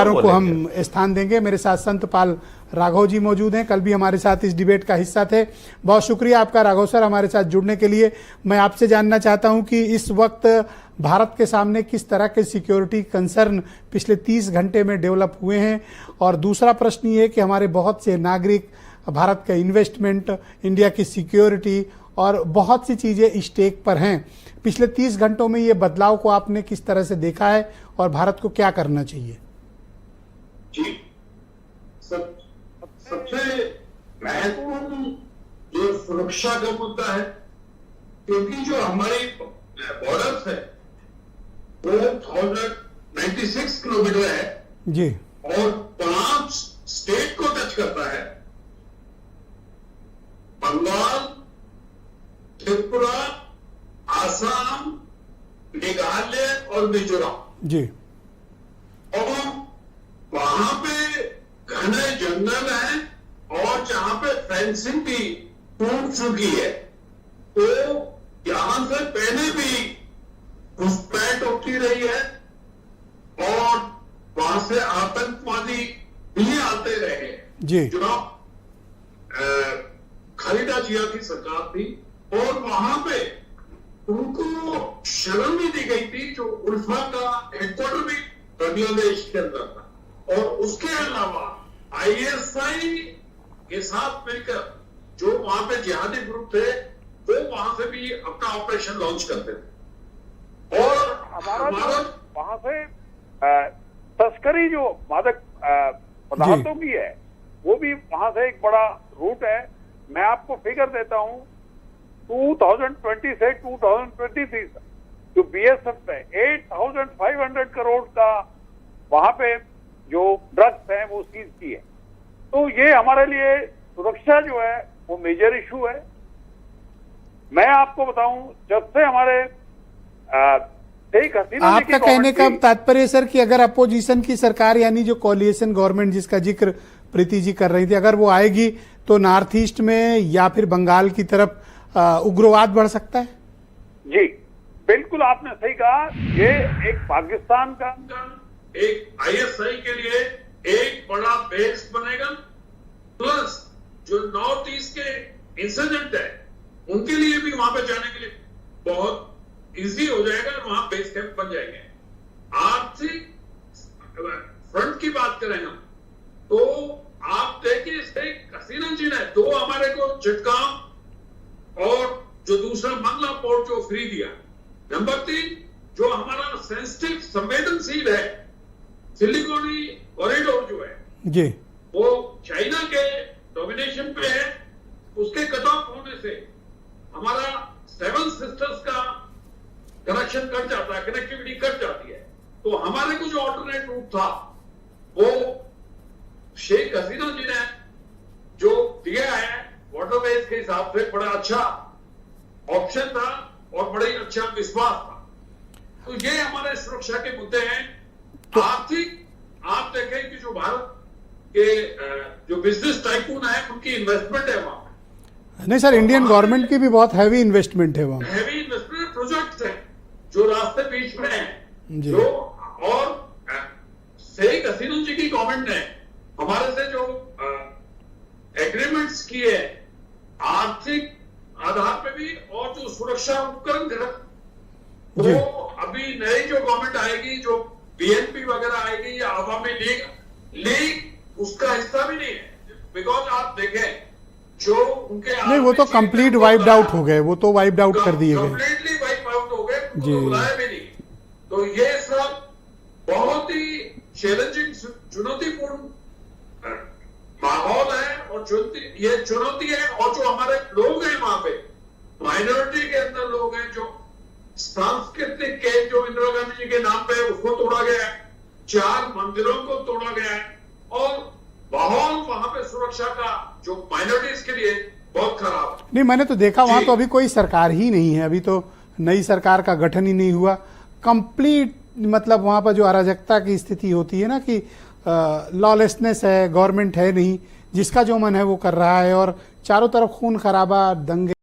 को हम स्थान देंगे। मेरे साथ संत पाल राघव जी मौजूद हैं, कल भी हमारे साथ इस डिबेट का हिस्सा थे। बहुत शुक्रिया आपका राघव सर हमारे साथ जुड़ने के लिए। मैं आपसे जानना चाहता हूं कि इस वक्त भारत के सामने किस तरह के सिक्योरिटी कंसर्न पिछले 30 घंटे में डेवलप हुए हैं, और दूसरा प्रश्न ये कि हमारे बहुत से नागरिक भारत का इन्वेस्टमेंट, इंडिया की सिक्योरिटी और बहुत सी चीज़ें स्टेक पर हैं। पिछले 30 घंटों में ये बदलाव को आपने किस तरह से देखा है और भारत को क्या करना चाहिए? जी, सबसे महत्वपूर्ण जो सुरक्षा का मुद्दा है, क्योंकि जो हमारी बॉर्डर्स है वो 1096 किलोमीटर है जी, और 5 स्टेट को टच करता है, बंगाल, त्रिपुरा, आसाम, मेघालय और मिजोरम जी, और वहां पे घने जंगल है और जहां पे फेंसिंग भी टूट चुकी है, तो यहां से पहले भी घुसपैठ होती रही है और वहां से आतंकवादी भी आते रहे जी, जो खलीदा जिया की सरकार थी, और वहां पे उनको शरण भी दी गई थी। जो उल्फा का हेडक्वार्टर भी बांग्लादेश के अंदर था, और उसके अलावा आईएसआई के साथ मिलकर जो वहां पे जिहादी ग्रुप थे वो वहां से भी अपना ऑपरेशन लॉन्च करते थे। और हमारा वहां से तस्करी जो मादक पदार्थों की है वो भी वहां से एक बड़ा रूट है। मैं आपको फिगर देता हूं, 2020 से 2023 तक जो बीएसएफ में 8500 करोड़ का वहां पे जो ड्रग्स हैं वो सीज की है। तो ये हमारे लिए सुरक्षा जो है वो मेजर इशू है। मैं आपको बताऊं, जब से हमारे शेख हसीना, आपका कहने का तात्पर्य सर कि अगर अपोजिशन की सरकार यानी जो कोलिएशन गवर्नमेंट जिसका जिक्र प्रीति जी कर रही थी, अगर वो आएगी तो नॉर्थ ईस्ट में या फिर बंगाल की तरफ उग्रवाद बढ़ सकता है? जी बिल्कुल, आपने सही कहा। ये एक पाकिस्तान का एक आईएसआई के लिए एक बड़ा बेस बनेगा, प्लस जो नॉर्थ ईस्ट के इंसिडेंट है उनके लिए भी वहां पे जाने के लिए बहुत इजी हो जाएगा, वहां बेस कैंप बन जाएंगे। आर्थिक फ्रंट की बात करें हम तो आप देखिए, शेख हसीना जी ने 2 हमारे को चिटगांव और जो दूसरा मंगला पोर्ट जो फ्री दिया, नंबर 3 जो हमारा सेंसिटिव संवेदनशील है सिलिकॉनी कॉरिडोर जो है जी, वो चाइना के डोमिनेशन पे है, उसके कट ऑफ होने से हमारा 7 सिस्टर्स का कनेक्शन कट जाता है, कनेक्टिविटी कट जाती है। तो हमारे को जो ऑल्टरनेट रूट था वो शेख हसीना जी ने जो दिया है वाटरवेज के हिसाब से बड़ा अच्छा ऑप्शन था और बड़ा ही अच्छा विश्वास था। तो ये हमारे सुरक्षा के मुद्दे हैं। तो आर्थिक आप देखें कि जो भारत के जो बिजनेस टाइकून है उनकी इन्वेस्टमेंट है वहां। नहीं सर, इंडियन गवर्नमेंट की भी बहुत हैवी इन्वेस्टमेंट है वहां, हैवी इन्वेस्टमेंट प्रोजेक्ट है जो रास्ते बीच में है जी। जो और शेख हसीना जी की गवर्नमेंट ने हमारे से जो एग्रीमेंट्स किए आर्थिक आधार पे भी, और जो सुरक्षा उपकरण वो अभी नई जो गवर्नमेंट आएगी, जो बीएनपी वगैरह आएगी या अवामी लीग उसका हिस्सा भी नहीं है। बिकॉज आप देखें जो उनके नहीं, वो तो कंप्लीट वाइप्ड आउट हो गए, वो तो वाइप्ड आउट कर दिए गए, कंप्लीटली वाइप आउट हो गए, जी। उनको बुलाया भी नहीं। तो ये सब बहुत ही चैलेंजिंग, चुनौतीपूर्ण माहौल है और ये चुनौती है। और जो हमारे लोग हैं वहां पे, माइनॉरिटी के अंदर लोग हैं, जो सांस्कृतिक के जो इंदिरा गांधी जी के नाम पे उसको तोड़ा गया है, 4 मंदिरों को तोड़ा गया है, और माहौल वहां पे सुरक्षा का जो माइनॉरिटीज के लिए बहुत खराब है। नहीं मैंने तो देखा वहां तो अभी कोई सरकार ही नहीं है, अभी तो नई सरकार का गठन ही नहीं हुआ। कंप्लीट मतलब वहां पर जो अराजकता की स्थिति होती है ना कि लॉलेसनेस है, गवर्नमेंट है नहीं, जिसका जो मन है वो कर रहा है, और चारों तरफ खून खराबा, दंगे।